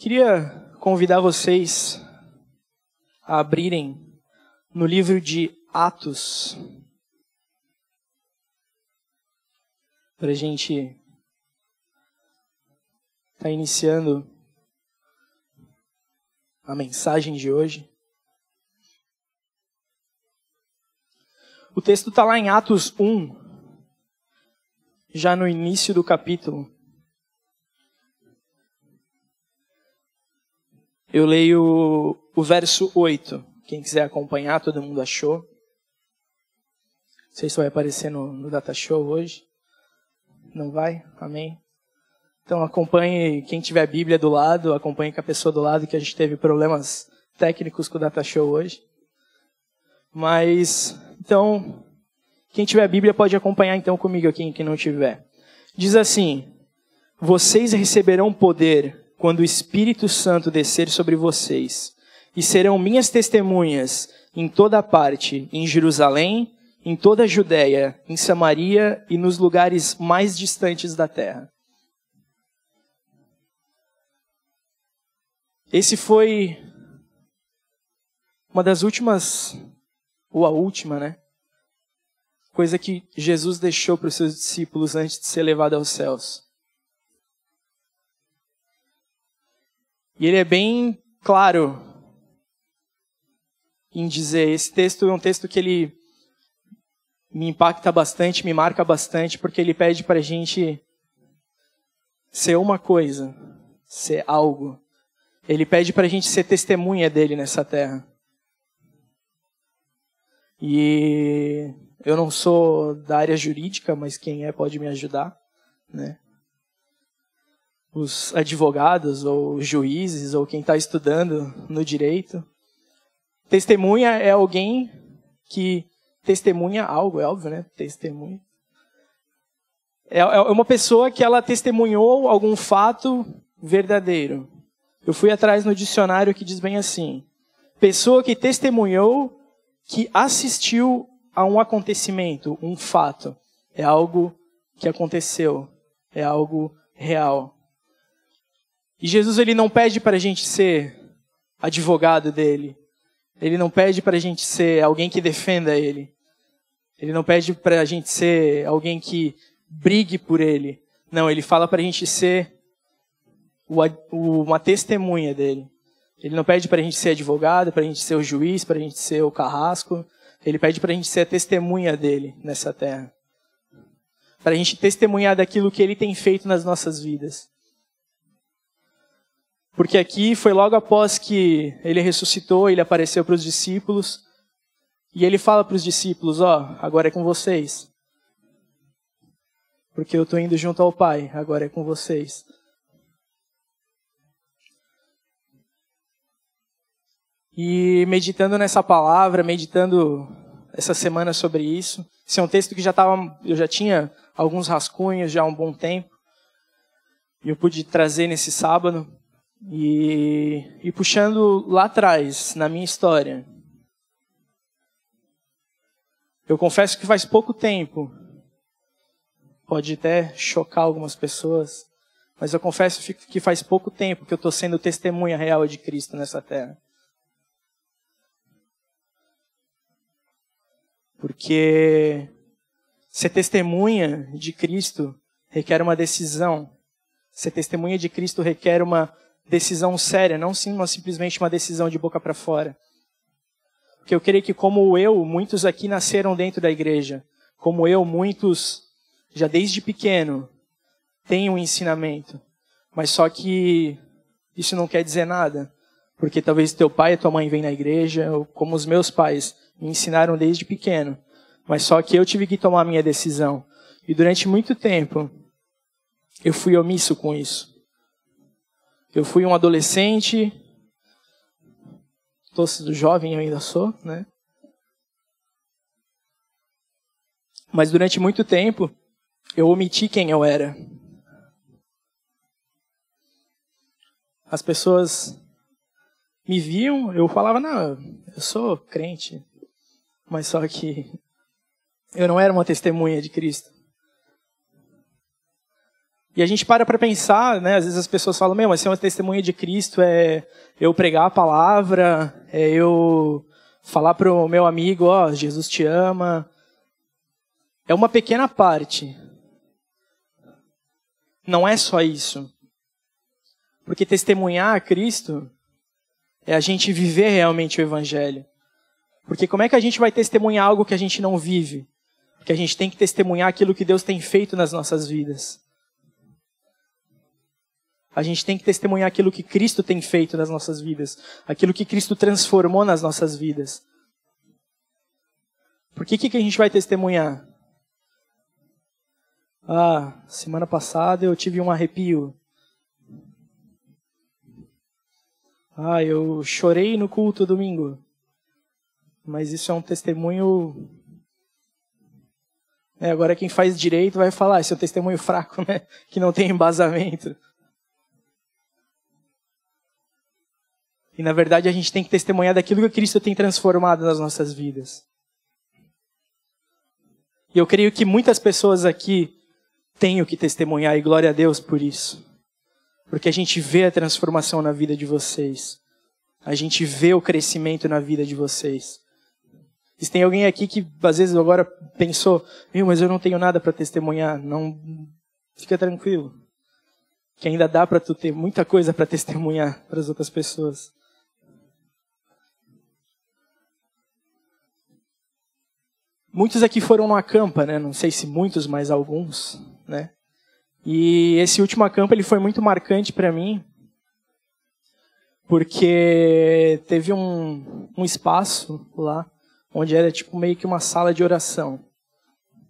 Queria convidar vocês a abrirem no livro de Atos, para a gente estar iniciando a mensagem de hoje. O texto está lá em Atos 1, já no início do capítulo. Eu leio o verso 8. Quem quiser acompanhar, todo mundo achou. Não sei se vai aparecer no Data Show hoje. Não vai? Amém? Então acompanhe, quem tiver a Bíblia do lado, acompanhe com a pessoa do lado, que a gente teve problemas técnicos com o Data Show hoje. Mas, então, quem tiver a Bíblia pode acompanhar então comigo aqui, quem não tiver. Diz assim: vocês receberão poder quando o Espírito Santo descer sobre vocês, e serão minhas testemunhas em toda parte, em Jerusalém, em toda a Judéia, em Samaria e nos lugares mais distantes da terra. Esse foi uma das últimas, ou a última, né? Coisa que Jesus deixou para os seus discípulos antes de ser levado aos céus. E ele é bem claro em dizer, esse texto é um texto que ele me impacta bastante, me marca bastante, porque ele pede para a gente ser uma coisa, ser algo. Ele pede para a gente ser testemunha dele nessa terra. E eu não sou da área jurídica, mas quem é pode me ajudar, né? Os advogados, ou juízes, ou quem está estudando no direito. Testemunha é alguém que testemunha algo, é óbvio, né? Testemunha. É uma pessoa que ela testemunhou algum fato verdadeiro. Eu fui atrás no dicionário que diz bem assim: pessoa que testemunhou, que assistiu a um acontecimento, um fato. É algo que aconteceu, é algo real. E Jesus, ele não pede para a gente ser advogado dele. Ele não pede para a gente ser alguém que defenda ele. Ele não pede para a gente ser alguém que brigue por ele. Não, ele fala para a gente ser uma testemunha dele. Ele não pede para a gente ser advogado, para a gente ser o juiz, para a gente ser o carrasco. Ele pede para a gente ser a testemunha dele nessa terra. Para a gente testemunhar daquilo que ele tem feito nas nossas vidas. Porque aqui foi logo após que ele ressuscitou, ele apareceu para os discípulos. E ele fala para os discípulos: agora é com vocês. Porque eu estou indo junto ao Pai, agora é com vocês. E meditando nessa palavra, meditando essa semana sobre isso. Esse é um texto que eu já tinha alguns rascunhos já há um bom tempo. E eu pude trazer nesse sábado. E puxando lá atrás, na minha história. Eu confesso que faz pouco tempo, pode até chocar algumas pessoas, mas eu confesso que faz pouco tempo que eu estou sendo testemunha real de Cristo nessa terra. Porque ser testemunha de Cristo requer uma decisão. Ser testemunha de Cristo requer uma decisão séria, não simplesmente uma decisão de boca para fora. Porque eu creio que como eu, muitos aqui nasceram dentro da igreja. Como eu, muitos, já desde pequeno, têm um ensinamento. Mas só que isso não quer dizer nada. Porque talvez teu pai e tua mãe vêm na igreja, ou como os meus pais me ensinaram desde pequeno. Mas só que eu tive que tomar a minha decisão. E durante muito tempo, eu fui omisso com isso. Eu fui um adolescente, jovem eu ainda sou, né? Mas durante muito tempo, eu omiti quem eu era. As pessoas me viam, eu falava, não, eu sou crente. Mas só que eu não era uma testemunha de Cristo. E a gente para pensar, né? Às vezes as pessoas falam, mas ser uma testemunha de Cristo é eu pregar a palavra, é eu falar para o meu amigo, ó, Jesus te ama. É uma pequena parte. Não é só isso. Porque testemunhar a Cristo é a gente viver realmente o Evangelho. Porque como é que a gente vai testemunhar algo que a gente não vive? Porque a gente tem que testemunhar aquilo que Deus tem feito nas nossas vidas. A gente tem que testemunhar aquilo que Cristo tem feito nas nossas vidas. Aquilo que Cristo transformou nas nossas vidas. Por que a gente vai testemunhar? Semana passada eu tive um arrepio. Eu chorei no culto domingo. Mas isso é um testemunho... agora quem faz direito vai falar, esse é um testemunho fraco, né? Que não tem embasamento. E na verdade a gente tem que testemunhar daquilo que Cristo tem transformado nas nossas vidas. E eu creio que muitas pessoas aqui têm o que testemunhar, e glória a Deus por isso. Porque a gente vê a transformação na vida de vocês. A gente vê o crescimento na vida de vocês. Se tem alguém aqui que às vezes agora pensou, mas eu não tenho nada para testemunhar, não, fica tranquilo. Que ainda dá para tu ter muita coisa para testemunhar para as outras pessoas. Muitos aqui foram no acampa, né? Não sei se muitos, mas alguns, né? E esse último acampa ele foi muito marcante para mim, porque teve um espaço lá, onde era tipo meio que uma sala de oração.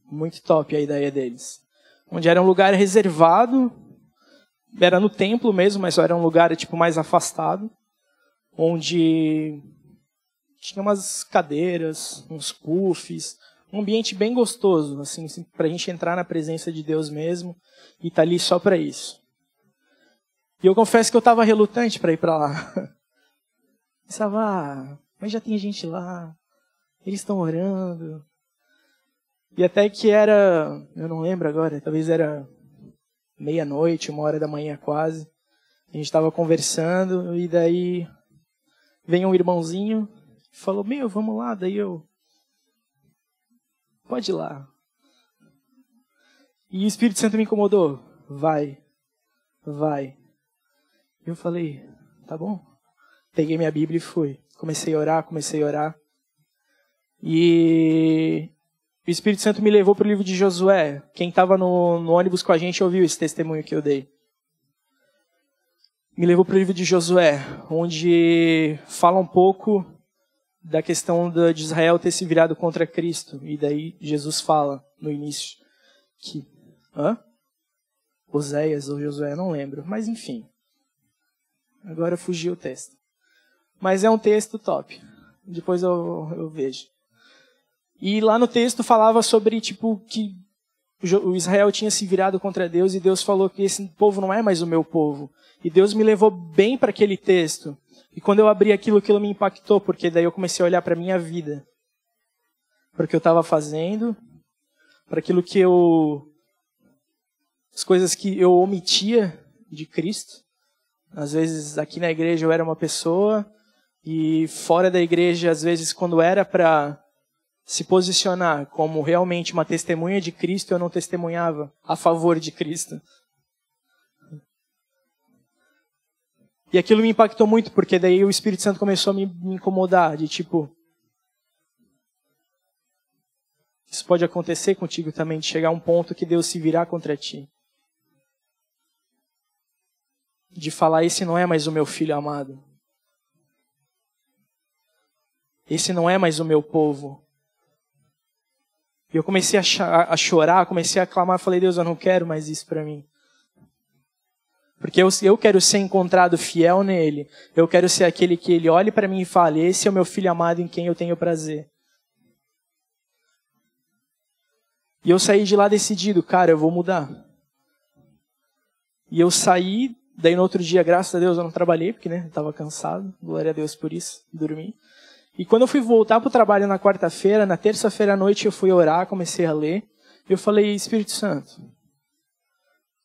Muito top a ideia deles. Onde era um lugar reservado, era no templo mesmo, mas era um lugar tipo mais afastado, onde tinha umas cadeiras, uns puffs, um ambiente bem gostoso, assim pra gente entrar na presença de Deus mesmo e tá ali só para isso. E eu confesso que eu estava relutante para ir para lá. Pensava, mas já tem gente lá, eles estão orando. E até que era, eu não lembro agora, talvez era meia-noite, 1h quase. A gente estava conversando e daí vem um irmãozinho e falou, vamos lá. Daí eu, pode ir lá. E o Espírito Santo me incomodou. Vai. Eu falei, tá bom. Peguei minha Bíblia e fui. Comecei a orar. E o Espírito Santo me levou para o livro de Josué. Quem estava no ônibus com a gente ouviu esse testemunho que eu dei. Me levou para o livro de Josué, onde fala um pouco da questão de Israel ter se virado contra Cristo. E daí Jesus fala no início que... Oséias ou Josué, não lembro. Mas enfim. Agora fugiu o texto. Mas é um texto top. Depois eu vejo. E lá no texto falava sobre que o Israel tinha se virado contra Deus e Deus falou que esse povo não é mais o meu povo. E Deus me levou bem para aquele texto. E quando eu abri aquilo me impactou, porque daí eu comecei a olhar para a minha vida. Para o que eu estava fazendo, para aquilo as coisas que eu omitia de Cristo. Às vezes aqui na igreja eu era uma pessoa e fora da igreja, às vezes quando era para se posicionar como realmente uma testemunha de Cristo, eu não testemunhava a favor de Cristo. E aquilo me impactou muito, porque daí o Espírito Santo começou a me incomodar, de isso pode acontecer contigo também, de chegar a um ponto que Deus se virar contra ti. De falar, esse não é mais o meu filho amado. Esse não é mais o meu povo. E eu comecei a chorar, comecei a clamar, falei, Deus, eu não quero mais isso para mim. Porque eu quero ser encontrado fiel nele. Eu quero ser aquele que ele olhe para mim e fale, esse é o meu filho amado em quem eu tenho prazer. E eu saí de lá decidido, cara, eu vou mudar. E eu saí, daí no outro dia, graças a Deus, eu não trabalhei, porque eu estava cansado. Glória a Deus por isso, dormi. E quando eu fui voltar para o trabalho na quarta-feira, na terça-feira à noite eu fui orar, comecei a ler. Eu falei, Espírito Santo,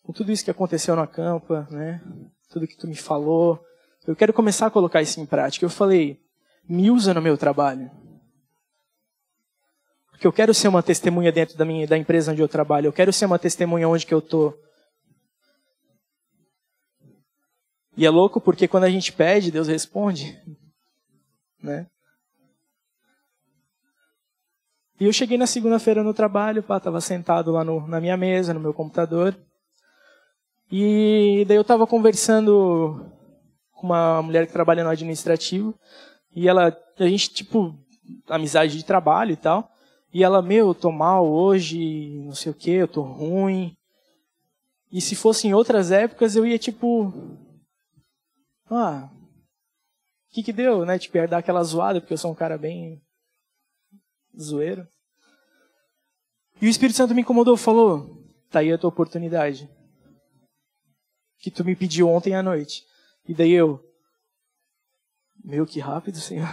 com tudo isso que aconteceu na campa, né? Tudo que tu me falou, eu quero começar a colocar isso em prática. Eu falei, me usa no meu trabalho. Porque eu quero ser uma testemunha dentro da empresa onde eu trabalho. Eu quero ser uma testemunha onde que eu tô. E é louco porque quando a gente pede, Deus responde. Né? E eu cheguei na segunda-feira no trabalho, estava sentado lá na minha mesa, no meu computador. E daí eu estava conversando com uma mulher que trabalha no administrativo. E a gente, tipo, amizade de trabalho e tal. E ela, eu tô mal hoje, não sei o quê, eu tô ruim. E se fosse em outras épocas, eu ia, tipo... o que deu, né? Tipo, ia dar aquela zoada, porque eu sou um cara bem zoeiro. E o Espírito Santo me incomodou, falou, tá aí a tua oportunidade. Que tu me pediu ontem à noite. E daí que rápido, Senhor.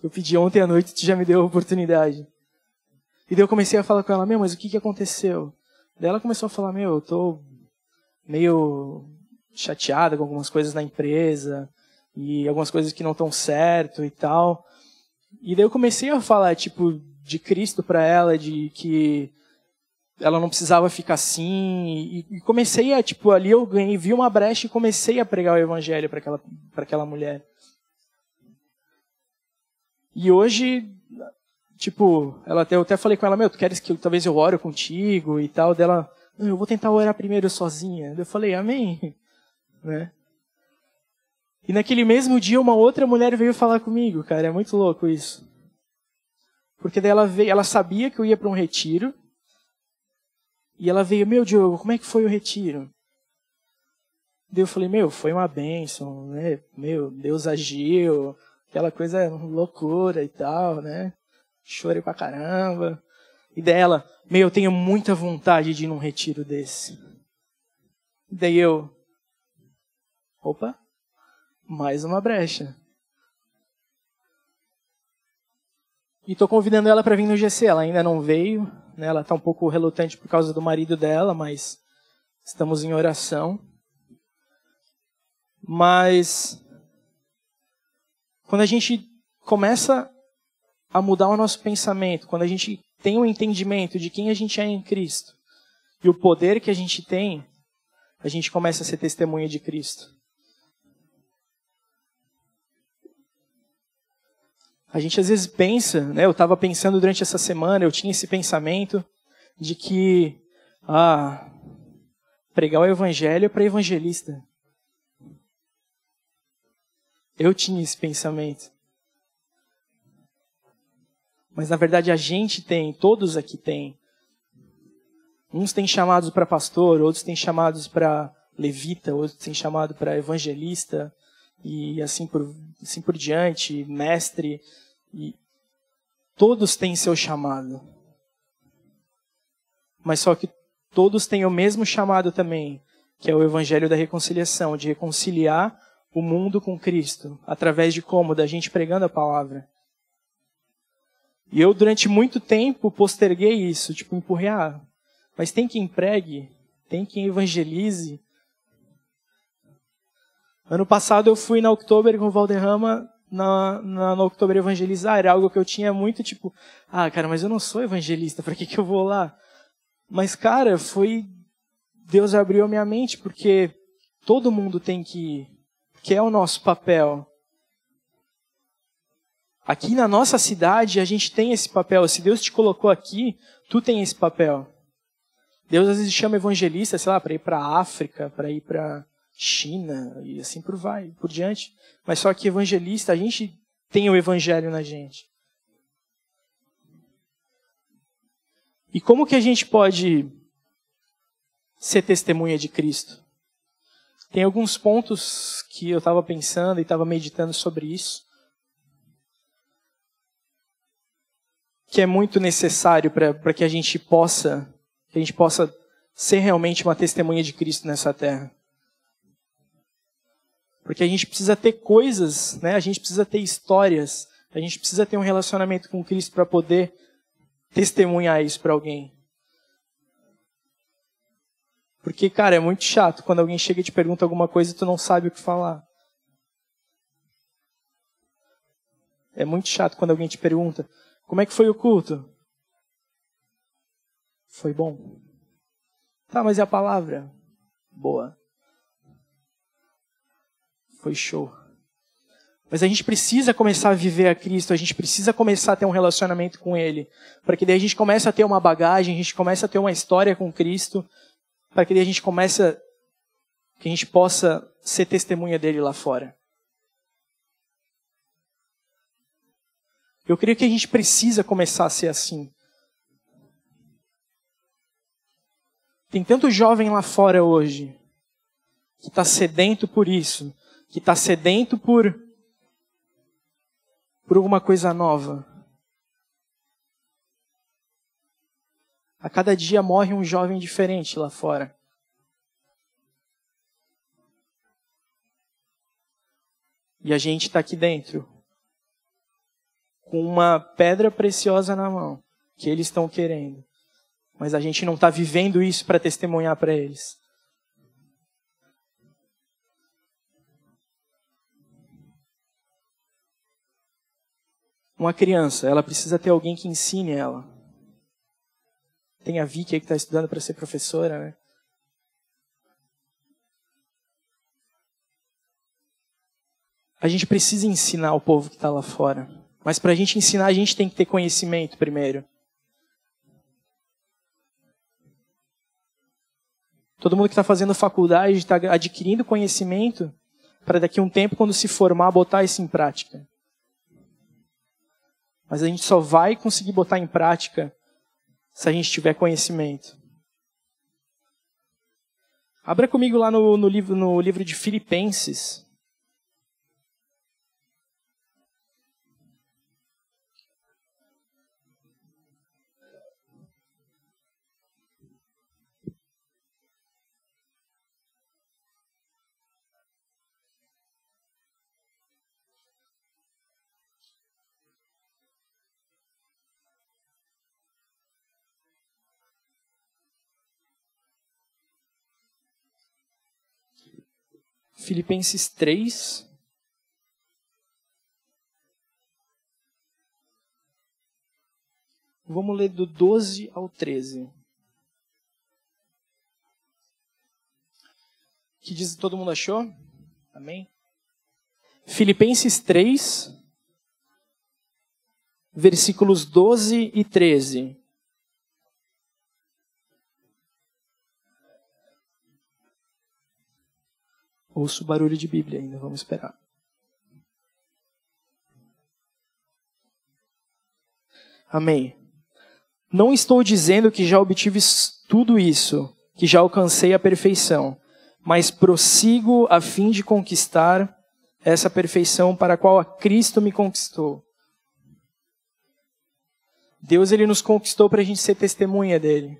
Eu pedi ontem à noite e tu já me deu a oportunidade. E daí eu comecei a falar com ela, mas o que aconteceu? Daí ela começou a falar, eu tô meio chateada com algumas coisas na empresa, e algumas coisas que não estão certo e tal. E daí eu comecei a falar, tipo, de Cristo para ela, de que ela não precisava ficar assim, e comecei a, tipo, ali eu vi uma brecha e comecei a pregar o evangelho para aquela mulher. E hoje, tipo, eu até falei com ela, tu queres que talvez eu ore contigo e tal? Dela, eu vou tentar orar primeiro sozinha. Eu falei, amém. Né? E naquele mesmo dia, uma outra mulher veio falar comigo, cara, é muito louco isso. Porque daí ela sabia que eu ia para um retiro, e ela veio, Diogo, como é que foi o retiro? Daí eu falei, foi uma bênção, né? Deus agiu, aquela coisa loucura e tal, né? Chorei pra caramba. E daí ela, eu tenho muita vontade de ir num retiro desse. Daí opa, mais uma brecha. E tô convidando ela para vir no GC, ela ainda não veio, né? Ela tá um pouco relutante por causa do marido dela, mas estamos em oração. Mas quando a gente começa a mudar o nosso pensamento, quando a gente tem um entendimento de quem a gente é em Cristo e o poder que a gente tem, a gente começa a ser testemunha de Cristo. A gente às vezes pensa, né? Eu estava pensando durante essa semana, eu tinha esse pensamento de que pregar o evangelho é para evangelista. Eu tinha esse pensamento. Mas na verdade a gente tem, todos aqui têm. Uns têm chamados para pastor, outros têm chamados para levita, outros têm chamado para evangelista, e assim por diante, mestre. E todos têm seu chamado. Mas só que todos têm o mesmo chamado também, que é o evangelho da reconciliação, de reconciliar o mundo com Cristo, através de como? Da gente pregando a palavra. E eu, durante muito tempo, posterguei isso, tipo, empurrei, mas tem quem pregue, tem quem evangelize. Ano passado eu fui na Oktober com o Valderrama, na Oktober evangelizar, era algo que eu tinha muito, tipo, cara, mas eu não sou evangelista, para que eu vou lá? Mas, cara, Deus abriu a minha mente, porque todo mundo tem que ir, que é o nosso papel. Aqui na nossa cidade, a gente tem esse papel. Se Deus te colocou aqui, tu tem esse papel. Deus às vezes chama evangelista, sei lá, para ir para a África, para ir para China, e assim por diante. Mas só que evangelista, a gente tem o evangelho na gente. E como que a gente pode ser testemunha de Cristo? Tem alguns pontos que eu estava pensando e estava meditando sobre isso, que é muito necessário para que a gente possa ser realmente uma testemunha de Cristo nessa terra. Porque a gente precisa ter coisas, né? A gente precisa ter histórias, a gente precisa ter um relacionamento com Cristo para poder testemunhar isso para alguém. Porque, cara, é muito chato quando alguém chega e te pergunta alguma coisa e tu não sabe o que falar. É muito chato quando alguém te pergunta, como é que foi o culto? Foi bom. Tá, mas e a palavra? Boa. Foi show. Mas a gente precisa começar a viver a Cristo, a gente precisa começar a ter um relacionamento com Ele, para que daí a gente comece a ter uma bagagem, a gente comece a ter uma história com Cristo, para que daí a gente que a gente possa ser testemunha dele lá fora. Eu creio que a gente precisa começar a ser assim. Tem tanto jovem lá fora hoje que está sedento por isso, que está sedento por alguma coisa nova. A cada dia morre um jovem diferente lá fora. E a gente está aqui dentro, com uma pedra preciosa na mão, que eles estão querendo. Mas a gente não está vivendo isso para testemunhar para eles. Uma criança, ela precisa ter alguém que ensine ela. Tem a Vicky aí que está estudando para ser professora, né? A gente precisa ensinar o povo que está lá fora. Mas para a gente ensinar, a gente tem que ter conhecimento primeiro. Todo mundo que está fazendo faculdade está adquirindo conhecimento para daqui a um tempo, quando se formar, botar isso em prática. Mas a gente só vai conseguir botar em prática se a gente tiver conhecimento. Abra comigo lá no livro de Filipenses. Filipenses 3. Vamos ler do 12 ao 13. Que diz, todo mundo achou? Amém? Filipenses 3, versículos 12 e 13. Ouço o barulho de Bíblia ainda, vamos esperar. Amém. Não estou dizendo que já obtive tudo isso, que já alcancei a perfeição, mas prossigo a fim de conquistar essa perfeição para a qual a Cristo me conquistou. Deus, ele nos conquistou para a gente ser testemunha dele.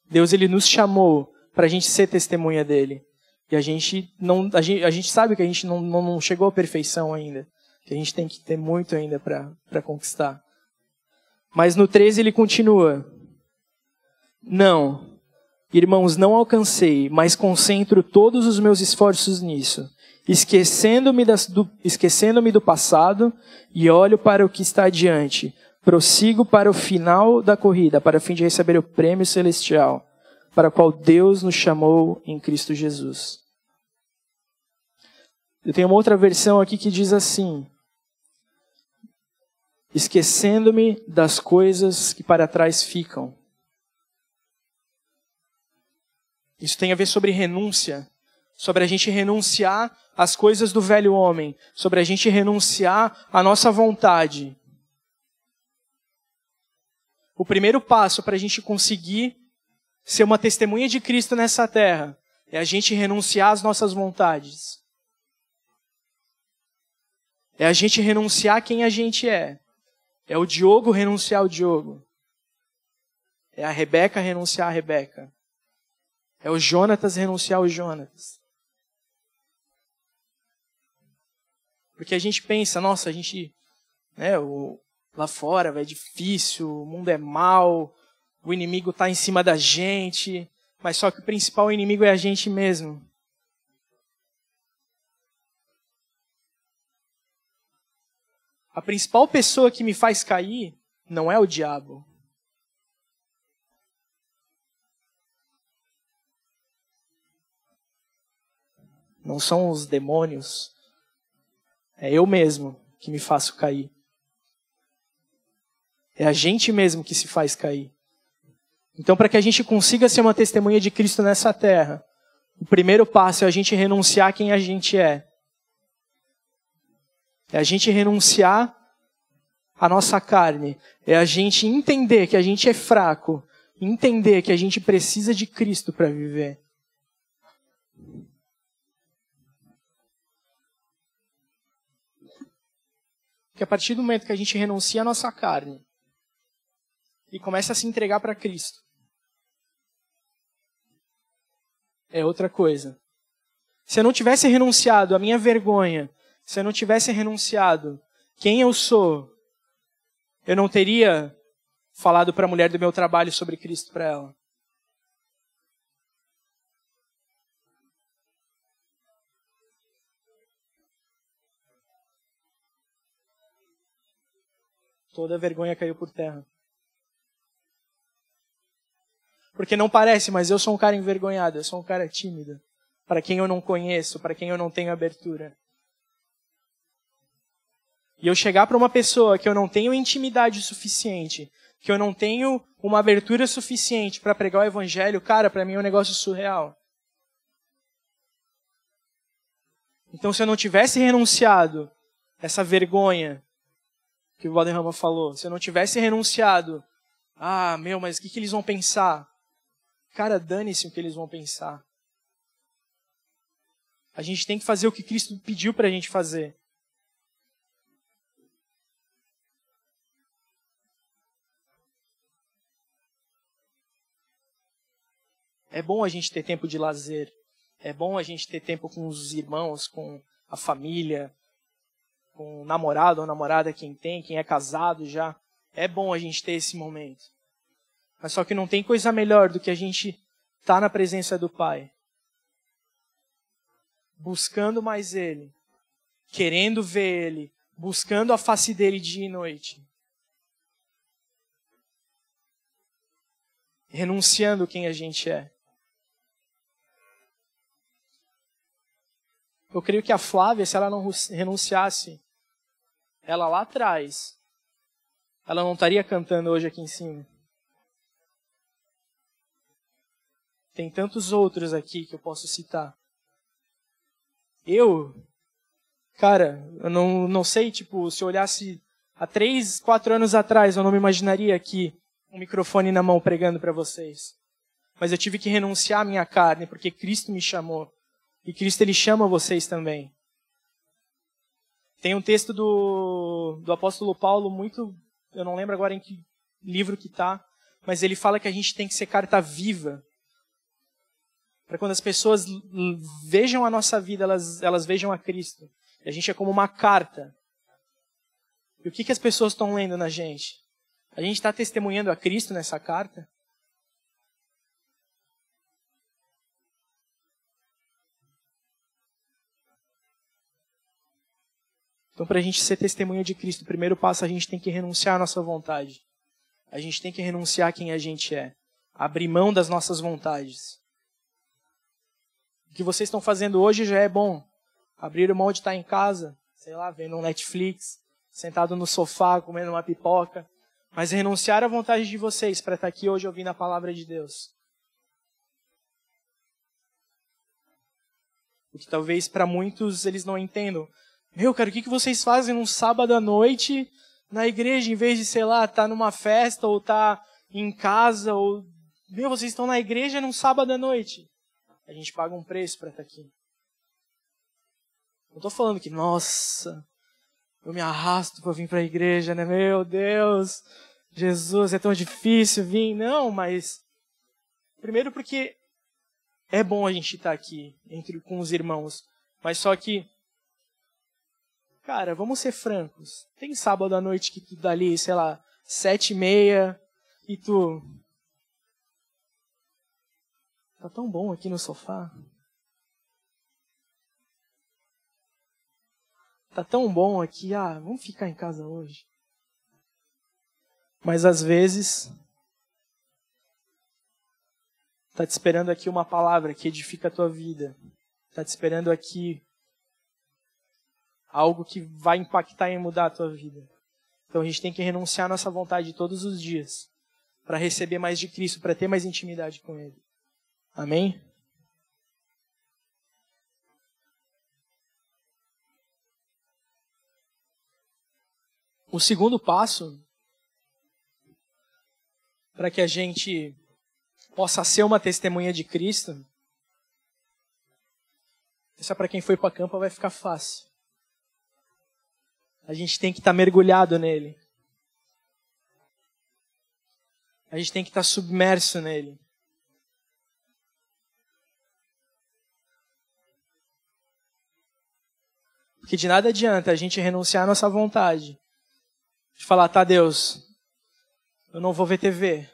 Deus, ele nos chamou para a gente ser testemunha dele. E a gente sabe que a gente não chegou à perfeição ainda. Que a gente tem que ter muito ainda para conquistar. Mas no 13 ele continua. Não, irmãos, não alcancei, mas concentro todos os meus esforços nisso. Esquecendo-me do passado e olho para o que está adiante. Prossigo para o final da corrida, para a fim de receber o prêmio celestial, para o qual Deus nos chamou em Cristo Jesus. Eu tenho uma outra versão aqui que diz assim: esquecendo-me das coisas que para trás ficam. Isso tem a ver sobre renúncia, sobre a gente renunciar às coisas do velho homem, sobre a gente renunciar à nossa vontade. O primeiro passo para a gente conseguir ser uma testemunha de Cristo nessa terra é a gente renunciar às nossas vontades. É a gente renunciar a quem a gente é. É o Diogo renunciar ao Diogo. É a Rebeca renunciar a Rebeca. É o Jonatas renunciar ao Jonatas. Porque a gente pensa, nossa, a gente, lá fora é difícil, o mundo é mau, o inimigo está em cima da gente, Mas só que o principal inimigo é a gente mesmo. A principal pessoa que me faz cair não é o diabo. Não são os demônios. É eu mesmo que me faço cair. É a gente mesmo que se faz cair. Então, para que a gente consiga ser uma testemunha de Cristo nessa terra, o primeiro passo é a gente renunciar a quem a gente é. É a gente renunciar à nossa carne. É a gente entender que a gente é fraco. Entender que a gente precisa de Cristo para viver. Que a partir do momento que a gente renuncia à nossa carne e começa a se entregar para Cristo, é outra coisa. Se eu não tivesse renunciado à minha vergonha, se eu não tivesse renunciado quem eu sou, eu não teria falado para a mulher do meu trabalho sobre Cristo para ela. Toda a vergonha caiu por terra. Porque não parece, mas eu sou um cara envergonhado, eu sou um cara tímido. Para quem eu não conheço, para quem eu não tenho abertura. E eu chegar para uma pessoa que eu não tenho intimidade suficiente, que eu não tenho uma abertura suficiente para pregar o evangelho, cara, para mim é um negócio surreal. Então, se eu não tivesse renunciado essa vergonha que o Valderrama falou, se eu não tivesse renunciado, mas o que eles vão pensar? Cara, dane-se o que eles vão pensar. A gente tem que fazer o que Cristo pediu para a gente fazer. É bom a gente ter tempo de lazer. É bom a gente ter tempo com os irmãos, com a família, com o namorado ou namorada, quem é casado já. É bom a gente ter esse momento. Mas só que não tem coisa melhor do que a gente estar na presença do Pai. Buscando mais Ele. Querendo ver Ele. Buscando a face dEle dia e noite. Renunciando quem a gente é. Eu creio que a Flávia, se ela não renunciasse, ela lá atrás, ela não estaria cantando hoje aqui em cima. Tem tantos outros aqui que eu posso citar. Eu não sei, se eu olhasse há 3, 4 anos atrás, eu não me imaginaria aqui um microfone na mão pregando para vocês. Mas eu tive que renunciar à minha carne, porque Cristo me chamou. E Cristo, Ele chama vocês também. Tem um texto do apóstolo Paulo, eu não lembro agora em que livro que está, mas ele fala que a gente tem que ser carta viva. Para quando as pessoas vejam a nossa vida, elas vejam a Cristo. E a gente é como uma carta. E o que as pessoas estão lendo na gente? A gente está testemunhando a Cristo nessa carta? Então, para a gente ser testemunha de Cristo, o primeiro passo, a gente tem que renunciar à nossa vontade. A gente tem que renunciar a quem a gente é. Abrir mão das nossas vontades. O que vocês estão fazendo hoje já é bom. Abrir mão de estar em casa, vendo um Netflix, sentado no sofá, comendo uma pipoca. Mas renunciar à vontade de vocês para estar aqui hoje ouvindo a palavra de Deus. O que talvez para muitos eles não entendam. Cara, o que vocês fazem num sábado à noite na igreja, em vez de, estar numa festa ou estar em casa, ou... vocês estão na igreja num sábado à noite. A gente paga um preço para estar aqui. Não estou falando que, nossa, eu me arrasto para vir para a igreja, né? Meu Deus, Jesus, é tão difícil vir. Não, mas... Primeiro porque é bom a gente estar aqui com os irmãos. Mas só que... Cara, vamos ser francos. Tem sábado à noite que tu dá ali, 7h30, e tu Tá tão bom aqui no sofá. Tá tão bom aqui, vamos ficar em casa hoje. Mas às vezes, tá te esperando aqui uma palavra que edifica a tua vida. Tá te esperando aqui algo que vai impactar e mudar a tua vida. Então a gente tem que renunciar à nossa vontade todos os dias para receber mais de Cristo, para ter mais intimidade com Ele. Amém? O segundo passo para que a gente possa ser uma testemunha de Cristo, isso é para quem foi para campo, vai ficar fácil. A gente tem que estar mergulhado nele. A gente tem que estar submerso nele. Porque de nada adianta a gente renunciar à nossa vontade. De falar, tá, Deus, eu não vou ver TV.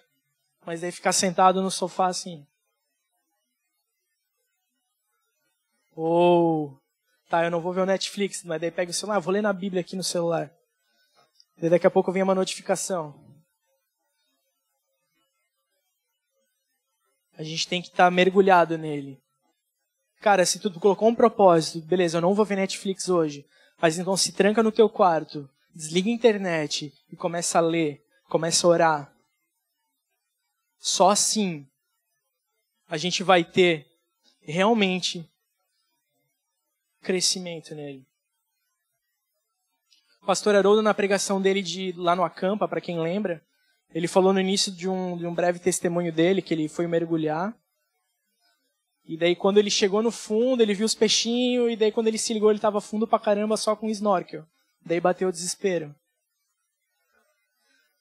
Mas daí ficar sentado no sofá assim. Ou, tá, eu não vou ver o Netflix, mas daí pega o celular, vou ler na Bíblia aqui no celular. Daí daqui a pouco vem uma notificação. A gente tem que estar mergulhado nele. Cara, se tu colocou um propósito, beleza, eu não vou ver Netflix hoje, mas então se tranca no teu quarto, desliga a internet e começa a ler, começa a orar. Só assim a gente vai ter realmente crescimento nele. O pastor Haroldo, na pregação dele lá no Acampa, para quem lembra, ele falou no início de um breve testemunho dele, que ele foi mergulhar. E daí quando ele chegou no fundo, ele viu os peixinhos, e daí quando ele se ligou, ele estava fundo pra caramba só com snorkel. Daí bateu o desespero.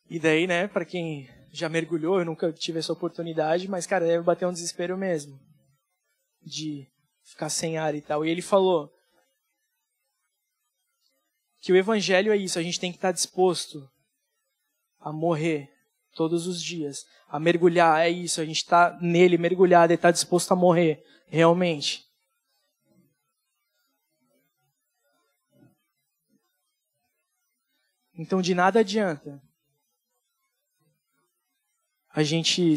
E daí, né, para quem já mergulhou, eu nunca tive essa oportunidade, mas, cara, deve bater um desespero mesmo. De ficar sem ar e tal. E ele falou que o evangelho é isso, a gente tem que estar disposto a morrer todos os dias. A mergulhar, é isso, a gente está nele mergulhado e está disposto a morrer, realmente. Então de nada adianta a gente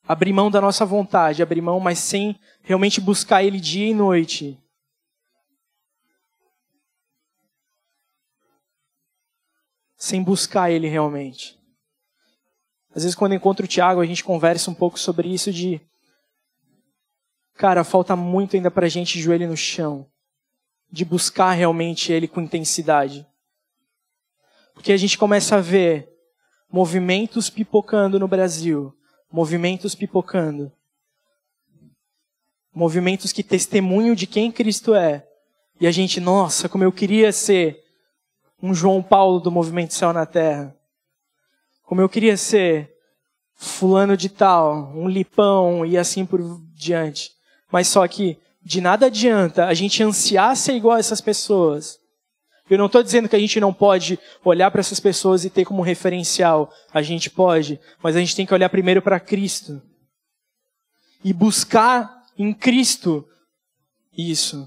abrir mão da nossa vontade, abrir mão, mas sem realmente buscar ele dia e noite. Sem buscar ele realmente. Às vezes quando eu encontro o Thiago, a gente conversa um pouco sobre isso de... Cara, falta muito ainda pra gente joelho no chão. De buscar realmente ele com intensidade. Porque a gente começa a ver movimentos pipocando no Brasil. Movimentos pipocando. Movimentos que testemunham de quem Cristo é. E a gente, nossa, como eu queria ser um João Paulo do Movimento Céu na Terra. Como eu queria ser fulano de tal, um Lipão e assim por diante. Mas só que de nada adianta a gente ansiar ser igual a essas pessoas. Eu não estou dizendo que a gente não pode olhar para essas pessoas e ter como referencial. A gente pode, mas a gente tem que olhar primeiro para Cristo. E buscar em Cristo isso.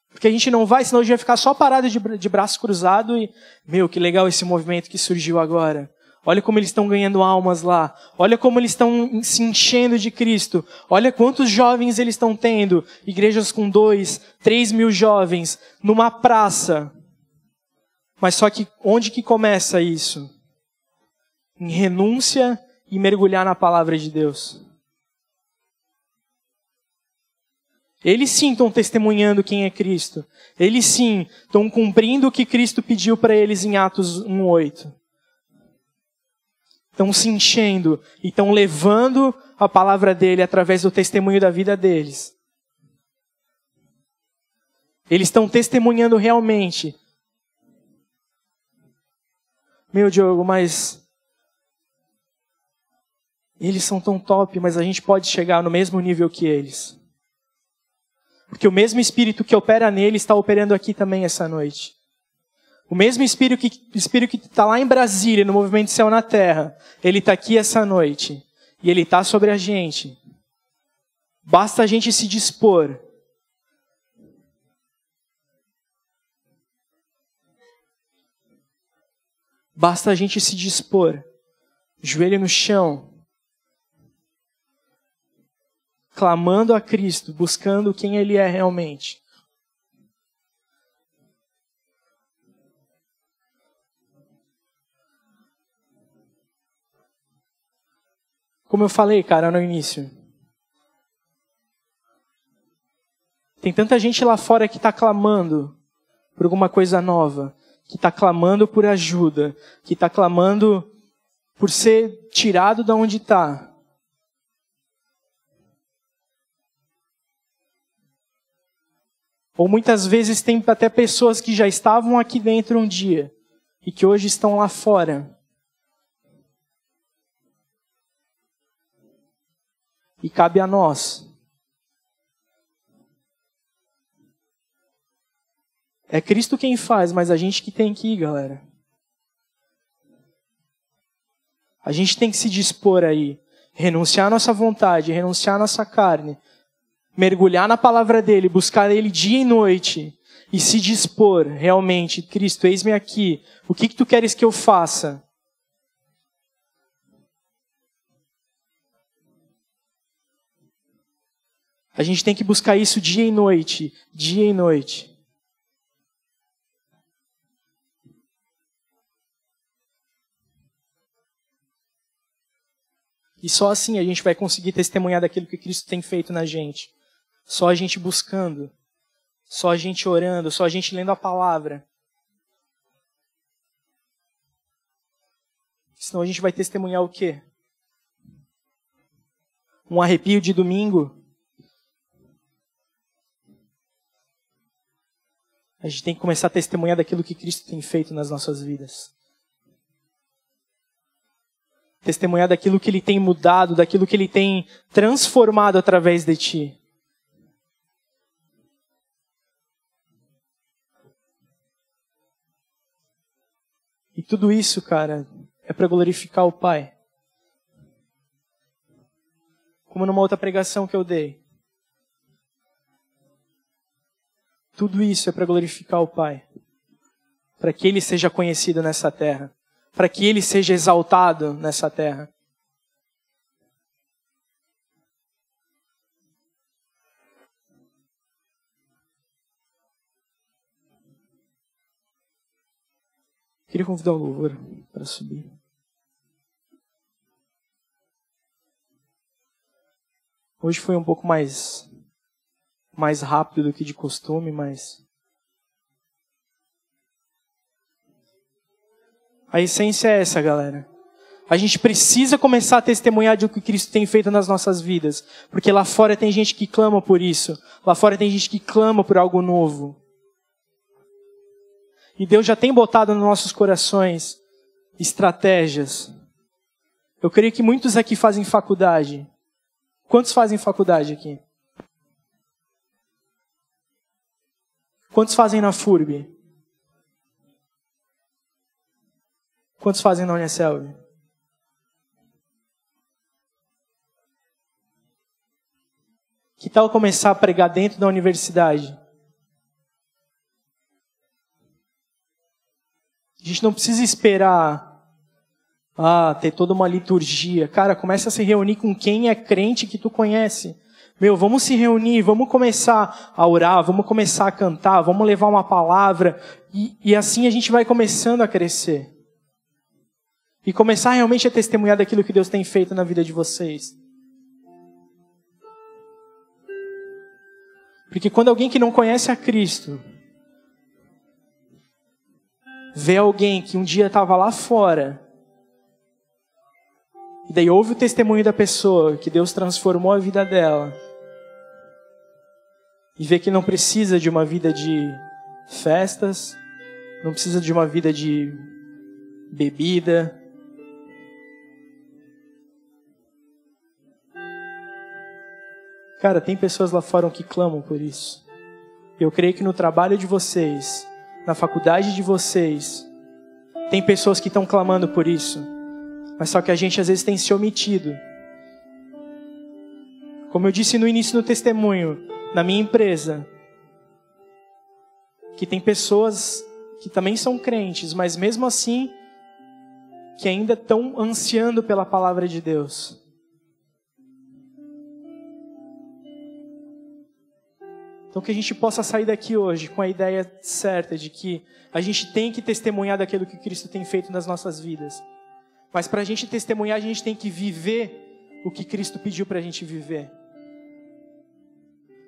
Porque a gente não vai, senão a gente vai ficar só parado de braço cruzado e... Meu, que legal esse movimento que surgiu agora. Olha como eles estão ganhando almas lá. Olha como eles estão se enchendo de Cristo. Olha quantos jovens eles estão tendo. Igrejas com 2, 3 mil jovens numa praça. Mas só que onde que começa isso? Em renúncia e mergulhar na palavra de Deus. Eles sim estão testemunhando quem é Cristo. Eles sim estão cumprindo o que Cristo pediu para eles em Atos 1:8. Estão se enchendo e estão levando a palavra dele através do testemunho da vida deles. Eles estão testemunhando realmente. Meu Diogo, mas eles são tão top, mas a gente pode chegar no mesmo nível que eles. Porque o mesmo Espírito que opera nele está operando aqui também essa noite. O mesmo Espírito que está lá em Brasília, no Movimento Céu na Terra, ele está aqui essa noite. E Ele está sobre a gente. Basta a gente se dispor. Basta a gente se dispor. Joelho no chão. Clamando a Cristo, buscando quem Ele é realmente. Como eu falei, cara, no início. Tem tanta gente lá fora que está clamando por alguma coisa nova, que está clamando por ajuda, que está clamando por ser tirado da onde está. Ou muitas vezes tem até pessoas que já estavam aqui dentro um dia e que hoje estão lá fora. E cabe a nós. É Cristo quem faz, mas a gente que tem que ir, galera. A gente tem que se dispor aí. Renunciar à nossa vontade, renunciar à nossa carne. Mergulhar na palavra dele, buscar ele dia e noite. E se dispor realmente. Cristo, eis-me aqui. O que tu queres que eu faça? A gente tem que buscar isso dia e noite. Dia e noite. E só assim a gente vai conseguir testemunhar daquilo que Cristo tem feito na gente. Só a gente buscando. Só a gente orando. Só a gente lendo a palavra. Senão a gente vai testemunhar o quê? Um arrepio de domingo? A gente tem que começar a testemunhar daquilo que Cristo tem feito nas nossas vidas. Testemunhar daquilo que Ele tem mudado, daquilo que Ele tem transformado através de ti. E tudo isso, cara, é para glorificar o Pai. Como numa outra pregação que eu dei. Tudo isso é para glorificar o Pai. Para que Ele seja conhecido nessa terra. Para que Ele seja exaltado nessa terra. Queria convidar o louvor para subir. Hoje foi um pouco mais rápido do que de costume, mas a essência é essa, galera. A gente precisa começar a testemunhar de o que Cristo tem feito nas nossas vidas, porque lá fora tem gente que clama por isso, lá fora tem gente que clama por algo novo. E Deus já tem botado nos nossos corações estratégias. Eu creio que muitos aqui fazem faculdade. Quantos fazem faculdade aqui? Quantos fazem na FURB? Quantos fazem na Unicelv? Que tal começar a pregar dentro da universidade? A gente não precisa esperar ter toda uma liturgia. Cara, começa a se reunir com quem é crente que tu conhece. Vamos se reunir, vamos começar a orar, vamos começar a cantar, vamos levar uma palavra. E assim a gente vai começando a crescer. E começar realmente a testemunhar daquilo que Deus tem feito na vida de vocês. Porque quando alguém que não conhece a Cristo vê alguém que um dia estava lá fora, e daí ouve o testemunho da pessoa, que Deus transformou a vida dela, e vê que não precisa de uma vida de festas, não precisa de uma vida de bebida. Cara, tem pessoas lá fora que clamam por isso. Eu creio que no trabalho de vocês, na faculdade de vocês, tem pessoas que estão clamando por isso. Mas só que a gente às vezes tem se omitido. Como eu disse no início do testemunho, na minha empresa, que tem pessoas que também são crentes, mas mesmo assim, que ainda estão ansiando pela palavra de Deus. Então que a gente possa sair daqui hoje com a ideia certa de que a gente tem que testemunhar daquilo que Cristo tem feito nas nossas vidas. Mas para a gente testemunhar, a gente tem que viver o que Cristo pediu para a gente viver.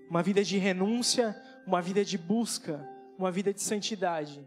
Uma vida de renúncia, uma vida de busca, uma vida de santidade.